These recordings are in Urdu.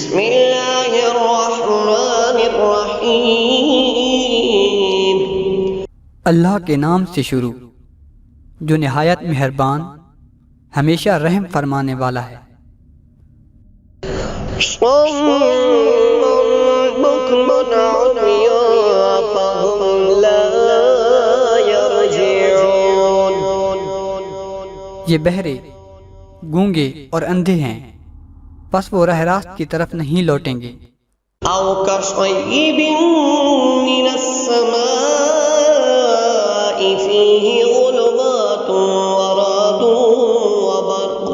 بسم اللہ الرحمن الرحیم اللہ کے نام سے شروع جو نہایت مہربان ہمیشہ رحم فرمانے والا ہے۔ صم بکم عمی فهم لا يرجعون۔ یہ بہرے، گونگے اور اندھے ہیں، پس وہ راہ راست کی طرف نہیں لوٹیں گے۔ او کصیب من السماء فیہ ظلمات ورعد وبرق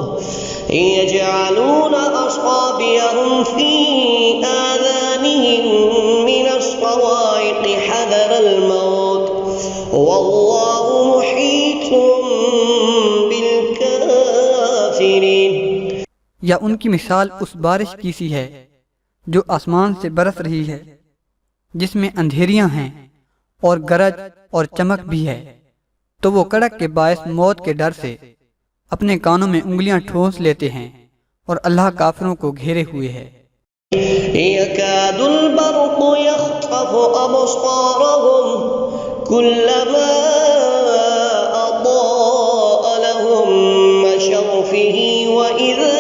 یجعلون اصابعهم فی آذانهم من الصواعق حذر الموت واللہ محیط بالکافرین۔ یا ان کی مثال اس بارش کی سی ہے جو آسمان سے برس رہی ہے، جس میں اندھیریاں ہیں اور گرج اور چمک بھی ہے، تو وہ کڑک کے باعث موت کے ڈر سے اپنے کانوں میں انگلیاں ٹھونس لیتے ہیں، اور اللہ کافروں کو گھیرے ہوئے ہے۔ يكاد البرق يخطف أبصارهم كلما أضاء لهم مشوا فيه وإذا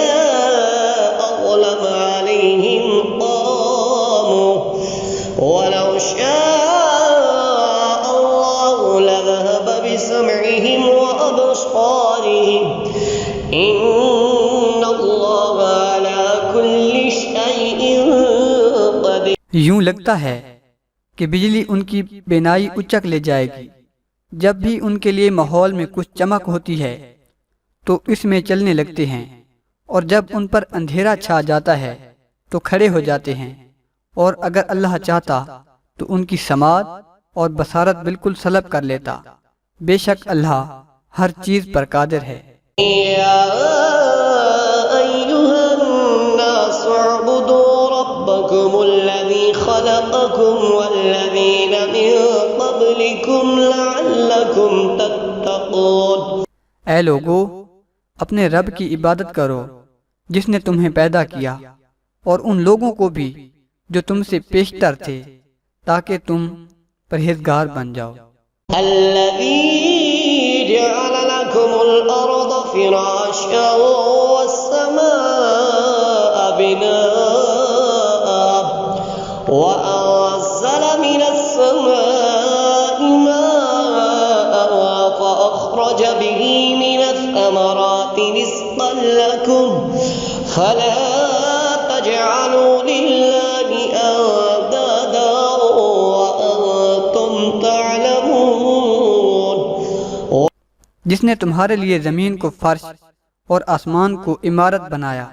أظلم عليهم قاموا ولو شاء الله لذهب بسمعهم وأبصارهم إن الله على كل شيء قدير۔ یوں لگتا ہے کہ بجلی ان کی بینائی اچک لے جائے گی، جب بھی ان کے لیے ماحول میں کچھ چمک ہوتی ہے تو اس میں چلنے لگتے ہیں، اور جب ان پر اندھیرا چھا جاتا ہے تو کھڑے ہو جاتے ہیں، اور اگر اللہ چاہتا تو ان کی سماعت اور بصارت بالکل سلب کر لیتا۔ بے شک اللہ ہر چیز پر قادر ہے۔ يا أيها الناس اعبدوا ربكم الذي خلقكم والذين من قبلكم لعلكم تتقون۔ اے لوگو، اپنے رب کی عبادت کرو جس نے تمہیں پیدا کیا، اور ان لوگوں کو بھی جو تم سے پیشتر تھے، تاکہ تم پرہیزگار بن جاؤ۔ الذي جعل لكم الأرض فراشا والسماء بناء وأنزل من السماء ماء فأخرج به من الثمرات رزقا لكم فلا تجعلوا لله أندادا وأنتم تعلمون۔ جس نے تمہارے لیے زمین کو فرش اور آسمان کو عمارت بنایا،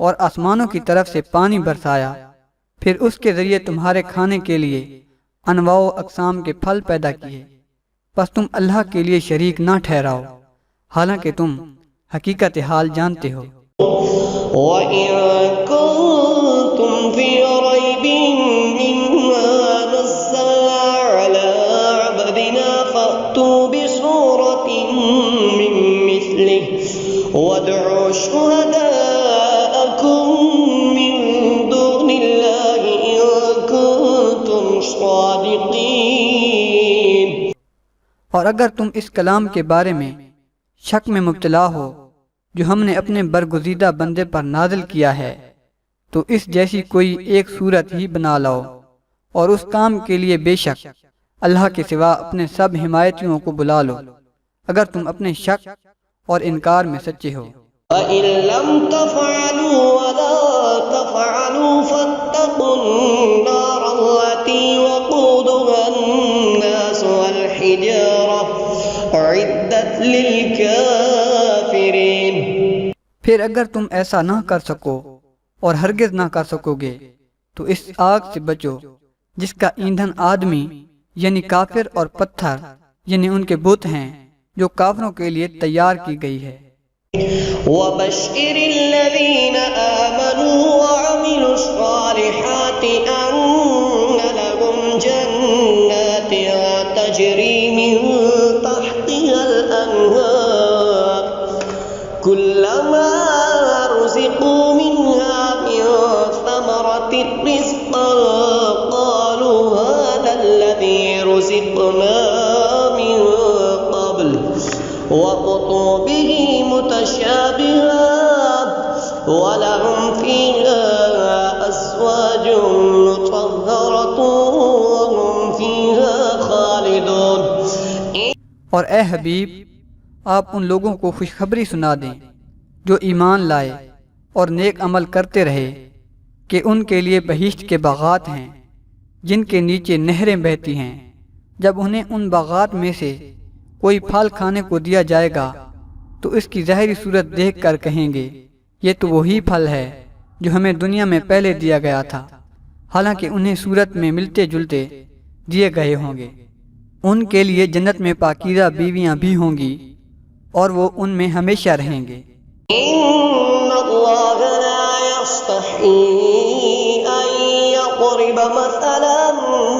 اور آسمانوں کی طرف سے پانی برسایا، پھر اس کے ذریعے تمہارے کھانے کے لیے انواع و اقسام کے پھل پیدا کیے، پس تم اللہ کے لیے شریک نہ ٹھہراؤ، حالانکہ تم حقیقت حال جانتے ہو۔ وَإِن كُنتُمْ فِي رَيْبٍ مِّمَّا نَزَّلْنَا عَلَىٰ عَبْدِنَا فَأْتُوا بِسُورَةٍ مِّن مِّثْلِهِ وَادْعُوا شُهَدَاءَكُم مِّن دُونِ اللَّهِ إِن كُنتُمْ صَادِقِينَ۔ اور اگر تم اس کلام کے بارے میں شک میں مبتلا ہو جو ہم نے اپنے برگزیدہ بندے پر نازل کیا ہے، تو اس جیسی کوئی ایک صورت ہی بنا لاؤ، اور اس کام کے لیے بے شک اللہ کے سوا اپنے سب حمایتیوں کو بلا لو، اگر تم اپنے شک اور انکار میں سچے ہو۔ وَإِن لَّمْ تَفْعَلُوا وَلَا تَفْعَلُوا فَاتَّقُوا النَّارَ الَّتِي وَقُودُهَا النَّاسُ وَالْحِجَارَةُ أُعِدَّتْ لِلْكَافِرِينَ۔ پھر اگر تم ایسا نہ کر سکو اور ہرگز نہ کر سکو گے تو اس آگ سے بچو جس کا ایندھن آدمی یعنی کافر اور پتھر یعنی ان کے بت ہیں جو کافروں کے لیے تیار کی گئی ہے۔ وَبَشِّرِ الَّذِينَ آمَنُوا وَعَمِلُوا الصَّالِحَاتِ أَنَّ لَهُمْ جَنَّاتٍ تَجْرِي مِن تَحْتِهَا الْأَنْهَارُ كُلَّمَا رُزِقُوا مِنْهَا مِن ثَمَرَاتٍ رزقا قالوا هذا الذي رزقنا من قبل وأتوا به متشابها ولهم فيها أزواج مطهرة وهم فيها خالدون۔ اور اے حبیب، آپ ان لوگوں کو خوشخبری سنا دیں جو ایمان لائے اور نیک عمل کرتے رہے کہ ان کے لیے بہشت کے باغات ہیں جن کے نیچے نہریں بہتی ہیں۔ جب انہیں ان باغات میں سے کوئی پھل کھانے کو دیا جائے گا تو اس کی ظاہری صورت دیکھ کر کہیں گے یہ تو وہی پھل ہے جو ہمیں دنیا میں پہلے دیا گیا تھا، حالانکہ انہیں صورت میں ملتے جلتے دیے گئے ہوں گے۔ ان کے لیے جنت میں پاکیزہ بیویاں بھی ہوں گی اور وہ ان میں ہمیشہ رہیں گے۔ إن الله لا يستحيي أن يضرب مثلا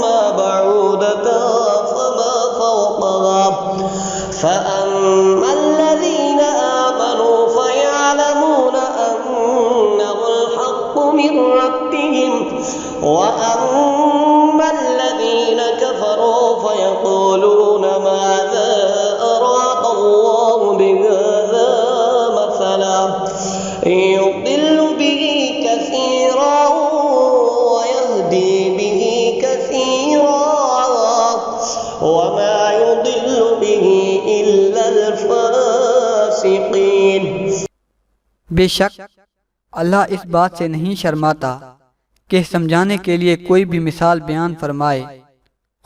ما بعودة فما فوقها فأما الذين آمنوا فيعلمون أنه الحق من ربهم وأما الذين كفروا فيقولون ماذا أراد الله بهذا مثلا يضل به كثيرا ويهدي به كثيرا وما يضل به إلا الفاسقين۔ بے شک اللہ اس بات سے نہیں شرماتا کہ سمجھانے کے لیے کوئی بھی مثال بیان فرمائے،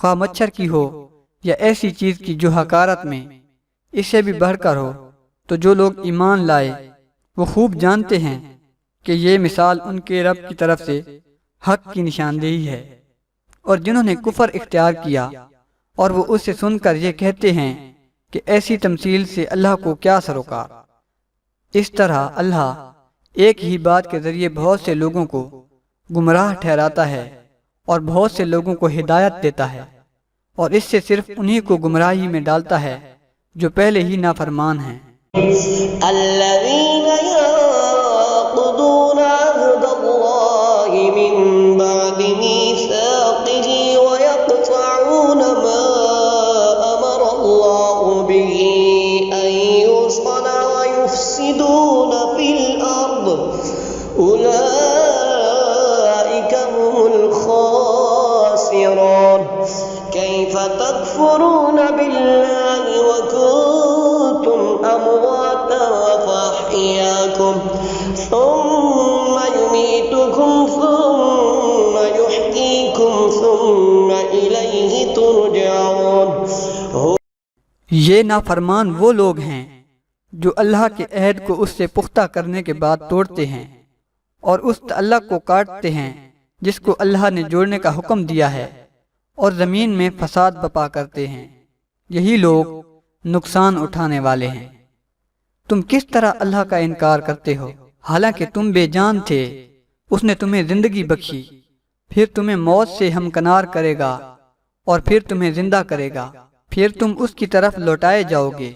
خواہ مچھر کی ہو یا ایسی چیز کی جو حقارت میں اس سے بھی بڑھ کر ہو۔ تو جو لوگ ایمان لائے وہ خوب جانتے ہیں کہ یہ مثال ان کے رب کی طرف سے حق کی نشاندہی ہے، اور جنہوں نے کفر اختیار کیا اور وہ اس سے سن کر یہ کہتے ہیں کہ ایسی تمثیل سے اللہ کو کیا سروکار۔ اس طرح اللہ ایک ہی بات کے ذریعے بہت سے لوگوں کو گمراہ ٹھہراتا ہے اور بہت سے لوگوں کو ہدایت دیتا ہے، اور اس سے صرف انہی کو گمراہی میں ڈالتا ہے جو پہلے ہی نافرمان ہیں۔ الذين ينقضون عهد الله من بعد ميثاقه ويقطعون ما أمر الله به أن يوصل ويفسدون في الأرض أولئك هم الخاسرون۔ كيف تكفرون بالله وكنتم أمواتا فأحياكم ثم يميتكم ثم يحييكم ثم إليه ترجعون۔ یہ نافرمان وہ لوگ ہیں جو اللہ کے عہد کو اس سے پختہ کرنے کے بعد توڑتے ہیں اور اس تعلق کو کاٹتے ہیں جس کو اللہ نے جوڑنے کا حکم دیا ہے، اور زمین میں فساد بپا کرتے ہیں۔ یہی لوگ نقصان اٹھانے والے ہیں۔ تم کس طرح اللہ کا انکار کرتے ہو حالانکہ تم بے جان تھے؟ اس نے تمہیں زندگی بخشی، پھر تمہیں موت سے ہمکنار کرے گا اور پھر تمہیں زندہ کرے گا، پھر تم اس کی طرف لوٹائے جاؤ گے۔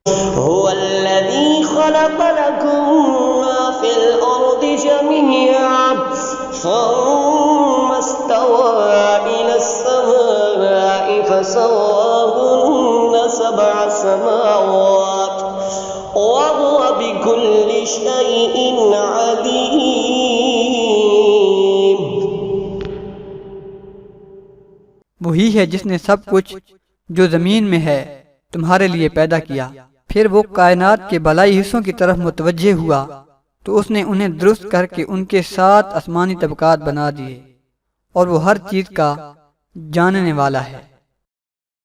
هو الذي خلق لكم ما في الأرض جميعا ثم استوى إلى السماء فسواهن سبع سماوات وهو بكل شيء عليم۔ وہی ہے جس نے سب کچھ جو زمین میں ہے تمہارے لیے پیدا کیا، پھر وہ کائنات کے بالائی حصوں کی طرف متوجہ ہوا تو اس نے انہیں درست کر کے ان کے 7 آسمانی طبقات بنا دیے، اور وہ ہر چیز کا جاننے والا ہے۔